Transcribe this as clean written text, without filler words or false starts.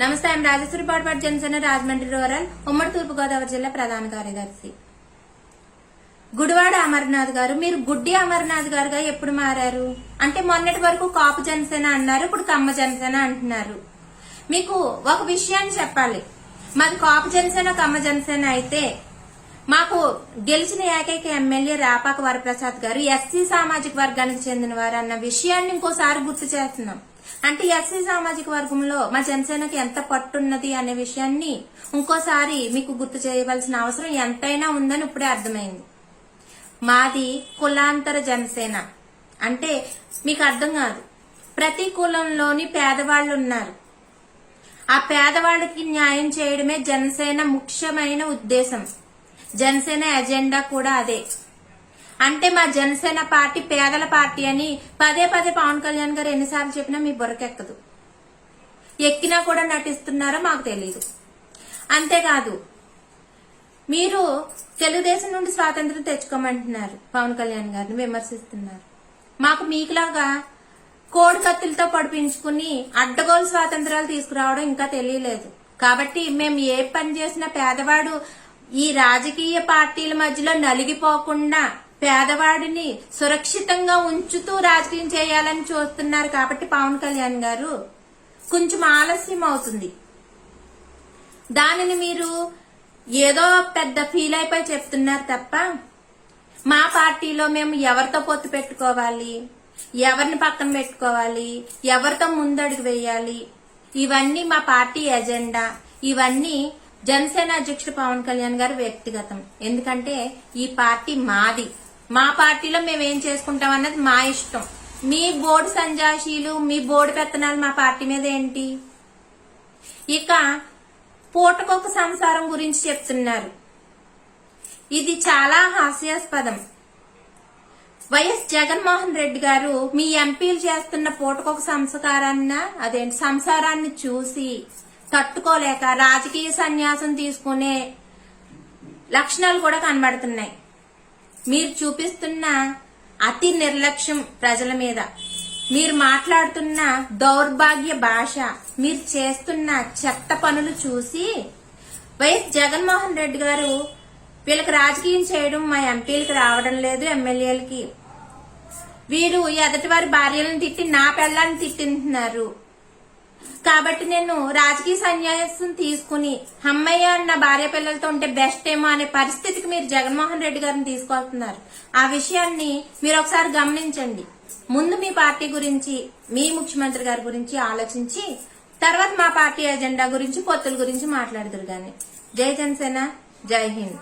నమస్తే. I'm Rajeshwari పాటపాటి Janasena Rajahmundry rural ఉమ్మడి తూర్పుగోదావరి జిల్లా ప్రధాన కార్యదర్శి. గుడివాడ అమర్నాథ్ గారు, మీరు గుడ్డి అమర్నాథ్ గారుగా ఎప్పుడు మారారు? అంటే మొన్నటి వరకు కాపు జనసేన అన్నారు, ఇప్పుడు కమ్మ జనసేన అంటున్నారు. మీకు ఒక విషయాన్ని చెప్పాలి. మాది కాపు జనసేన కమ్మ జనసేన అయితే మాకు గెలిచిన ఏకైక ఎమ్మెల్యే రాపాక వరప్రసాద్ గారు ఎస్సీ సామాజిక వర్గానికి చెందిన వారు అన్న విషయాన్ని ఇంకోసారి గుర్తు చేస్తున్నాం. అంటే ఎస్సీ సామాజిక వర్గంలో మా జనసేనకి ఎంత పట్టున్నది అనే విషయాన్ని ఇంకోసారి మీకు గుర్తు చేయవలసిన అవసరం ఎంతైనా ఉందని ఇప్పుడే అర్థమైంది. మాది కులాంతర జనసేన అంటే మీకు అర్థం కాదు. ప్రతి కులంలోని పేదవాళ్లు ఉన్నారు. ఆ పేదవాళ్ళకి న్యాయం చేయడమే జనసేన ముఖ్యమైన ఉద్దేశం. జనసేన ఎజెండా కూడా అదే. అంటే మా జనసేన పార్టీ పేదల పార్టీ అని పదే పదే పవన్ కళ్యాణ్ గారు ఎన్నిసార్లు చెప్పినా మీ బుర్రకెక్కదు. ఎక్కినా కూడా నటిస్తున్నారో మాకు తెలియదు. అంతేకాదు, మీరు తెలుగుదేశం నుండి స్వాతంత్రం తెచ్చుకోమంటున్నారు, పవన్ కళ్యాణ్ గారిని విమర్శిస్తున్నారు. మాకు మీకులాగా కోడి కత్తులతో పడిపించుకుని అడ్డగోలు స్వాతంత్రాలు తీసుకురావడం ఇంకా తెలియలేదు. కాబట్టి మేము ఏ పని చేసినా పేదవాడు ఈ రాజకీయ పార్టీల మధ్యలో నలిగిపోకుండా పేదవాడిని సురక్షితంగా ఉంచుతూ రాజకీయం చేయాలని చూస్తున్నారు. కాబట్టి పవన్ కళ్యాణ్ గారు కొంచెం ఆలస్యం అవుతుంది. దానిని మీరు ఏదో పెద్ద ఫీల్ అయిపోయి చెప్తున్నారు తప్ప మా పార్టీలో మేము ఎవరితో పొత్తు పెట్టుకోవాలి, ఎవరిని పక్కన పెట్టుకోవాలి, ఎవరితో ముందడుగు వేయాలి, ఇవన్నీ మా పార్టీ ఎజెండా. ఇవన్నీ జనసేన అధ్యక్షుడు పవన్ కళ్యాణ్ గారు వ్యక్తిగతం. ఎందుకంటే ఈ పార్టీ మాది. మా పార్టీలో మేమేం చేసుకుంటాం అన్నది మా ఇష్టం. మీ బోర్డు సంజాషీలు, మీ బోర్డు పెత్తనాలు మా పార్టీ మీద ఏంటి? ఇక పూటకొక సంసారం గురించి చెప్తున్నారు. ఇది చాలా హాస్యాస్పదం. వైఎస్ జగన్మోహన్ రెడ్డి గారు మీ ఎంపీలు చేస్తున్న పూటకొక సంసారాన్ని చూసి తట్టుకోలేక రాజకీయ సన్యాసం తీసుకునే లక్షణాలు కూడా కనబడుతున్నాయి. మీరు చూపిస్తున్న అతి నిర్లక్ష్యం ప్రజల మీద, మీరు మాట్లాడుతున్న దౌర్భాగ్య భాష, మీరు చేస్తున్న చెత్త పనులు చూసి వైఎస్ జగన్మోహన్ రెడ్డి గారు వీళ్ళకి రాజకీయం చేయడం మా ఎంపీలకు రావడం లేదు, ఎమ్మెల్యేలకి. వీరు ఎదటి వారి భార్యలను తిట్టి నా పిల్లల్ని తిట్టింటున్నారు. కాబట్టి నేను రాజకీయ సన్యాసం తీసుకుని అమ్మయ్య నా భార్య పిల్లలతో ఉంటే బెస్ట్ ఏమో అనే పరిస్థితికి మీరు జగన్మోహన్ రెడ్డి గారిని తీసుకొస్తున్నారు. ఆ విషయాన్ని మీరు ఒకసారి గమనించండి. ముందు మీ పార్టీ గురించి, మీ ముఖ్యమంత్రి గారి గురించి ఆలోచించి తర్వాత మా పార్టీ ఎజెండా గురించి, పొత్తుల గురించి మాట్లాడుదురు గాని. జై జనసేన, జై హింద్.